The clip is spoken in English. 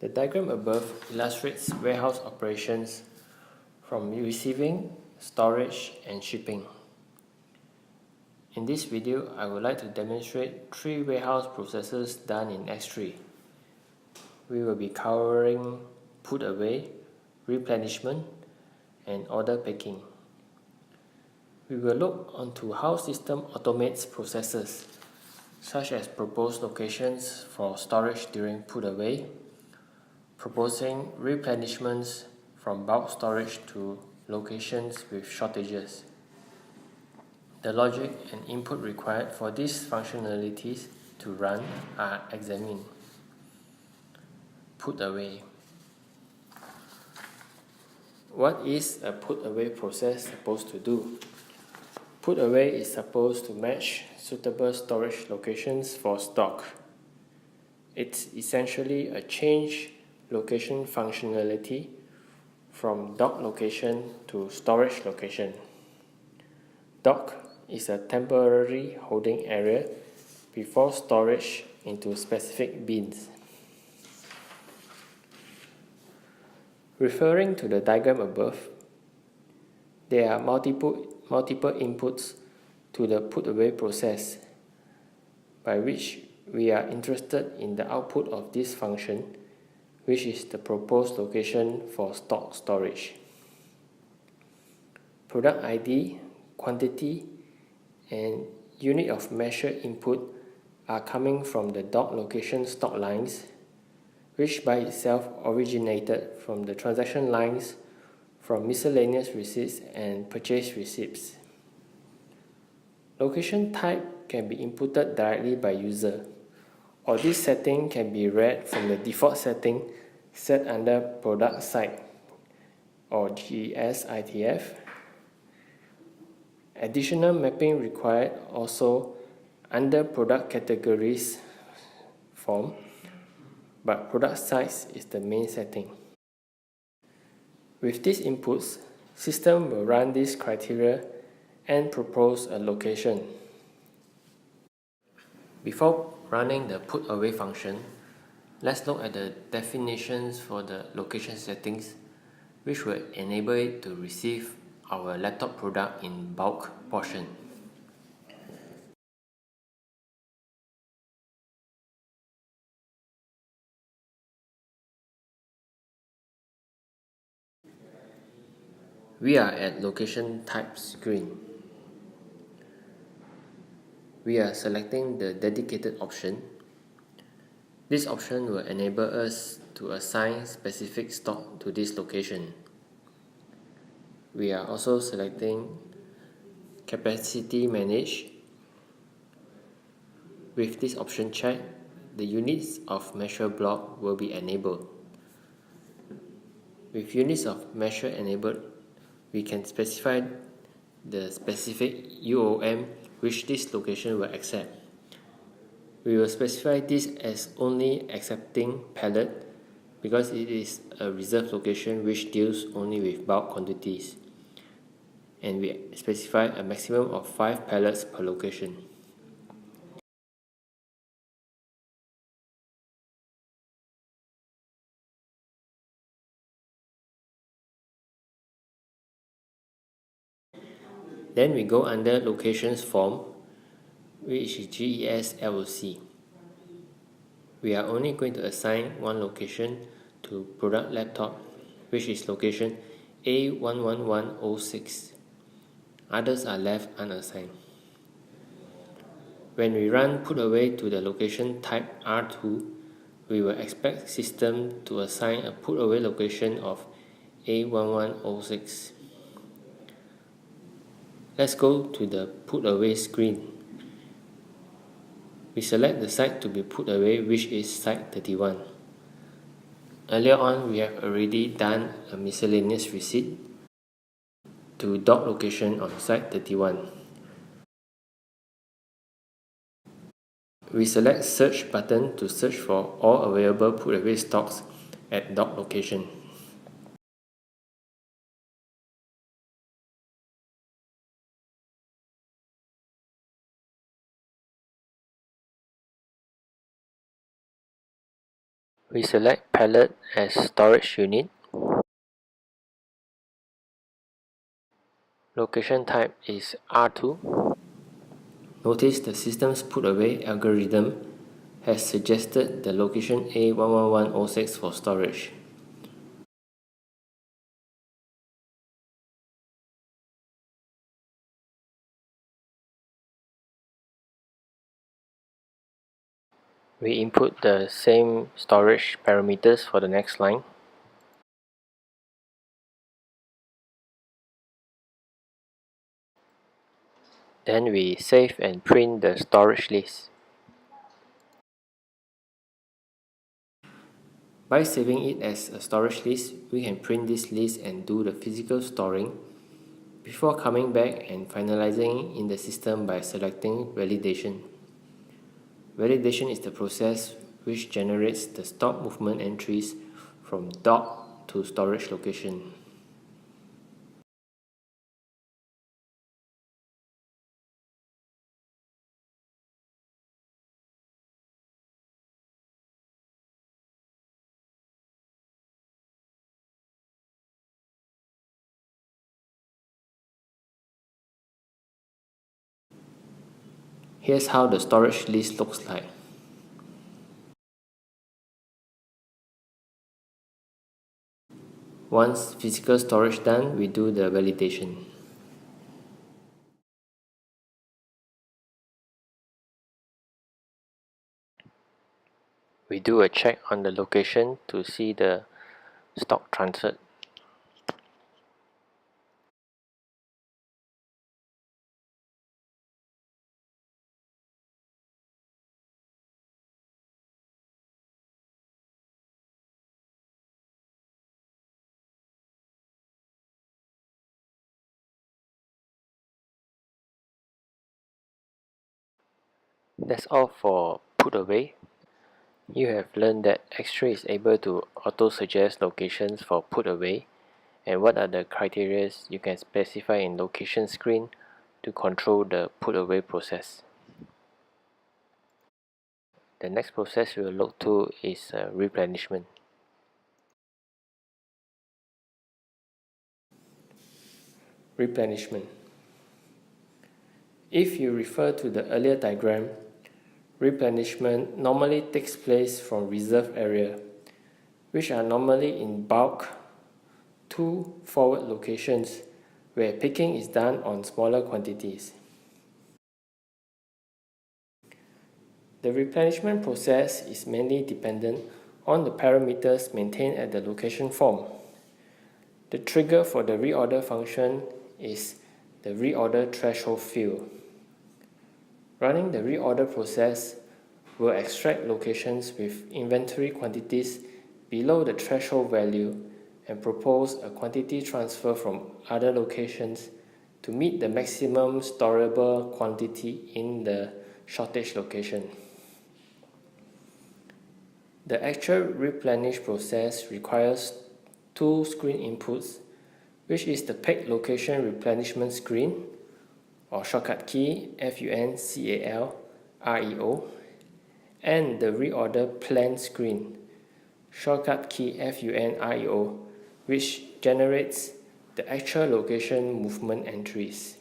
The diagram above illustrates warehouse operations from receiving, storage, and shipping. In this video, I would like to demonstrate 3 warehouse processes done in S3. We will be covering put away, replenishment, and order picking. We will look onto how system automates processes, such as propose locations for storage during put away, proposing replenishments from bulk storage to locations with shortages. The logic and input required for these functionalities to run are examined. Put away. What is a put away process supposed to do? Put away is supposed to match suitable storage locations for stock. It's essentially a change location functionality from dock location to storage location. Dock is a temporary holding area before storage into specific bins. Referring to the diagram above, there are multiple inputs to the put away process, by which we are interested in the output of this function, which is the proposed location for stock storage. Product ID, quantity, and unit of measure input are coming from the dock location stock lines, which by itself originated from the transaction lines from miscellaneous receipts and purchase receipts. Location type can be inputted directly by user, or this setting can be read from the default setting set under Product Site or GSITF. Additional mapping required also under Product Categories form, but Product Size is the main setting. With these inputs, system will run these criteria and propose a location. Before running the put away function, let's look at the definitions for the location settings, which will enable it to receive our laptop product in bulk portion. We are at location type screen. We are selecting the dedicated option. This option will enable us to assign specific stock to this location. We are also selecting capacity manage. With this option checked, the units of measure block will be enabled. With units of measure enabled, we can specify the specific UOM which this location will accept. We will specify this as only accepting pallet because it is a reserved location which deals only with bulk quantities, and we specify a maximum of 5 pallets per location. Then we go under Locations form, which is GES LOC. We are only going to assign one location to product laptop, which is location A11106. Others are left unassigned. When we run put away to the location type R2, we will expect system to assign a put away location of A1106. Let's go to the put away screen. We select the site to be put away, which is site 31. Earlier on, we have already done a miscellaneous receipt to dock location on site 31. We select search button to search for all available put away stocks at dock location. We select pallet as storage unit. Location type is R2. Notice the system's put away algorithm has suggested the location A11106 for storage. We input the same storage parameters for the next line. Then we save and print the storage list. By saving it as a storage list, we can print this list and do the physical storing before coming back and finalizing in the system by selecting validation. Validation is the process which generates the stock movement entries from dock to storage location. Here's how the storage list looks like. Once physical storage done, we do the validation. We do a check on the location to see the stock transferred. That's all for put away. You have learned that X-Ray is able to auto-suggest locations for put away and what are the criteria you can specify in location screen to control the put away process. The next process we will look to is replenishment. Replenishment. If you refer to the earlier diagram, replenishment normally takes place from reserve area, which are normally in bulk to forward locations where picking is done on smaller quantities. The replenishment process is mainly dependent on the parameters maintained at the location form. The trigger for the reorder function is the reorder threshold field. Running the reorder process will extract locations with inventory quantities below the threshold value and propose a quantity transfer from other locations to meet the maximum storable quantity in the shortage location. The actual replenish process requires two screen inputs, which is the packed location replenishment screen, or shortcut key FUNCAL REO, and the reorder plan screen, shortcut key FUN REO, which generates the actual location movement entries.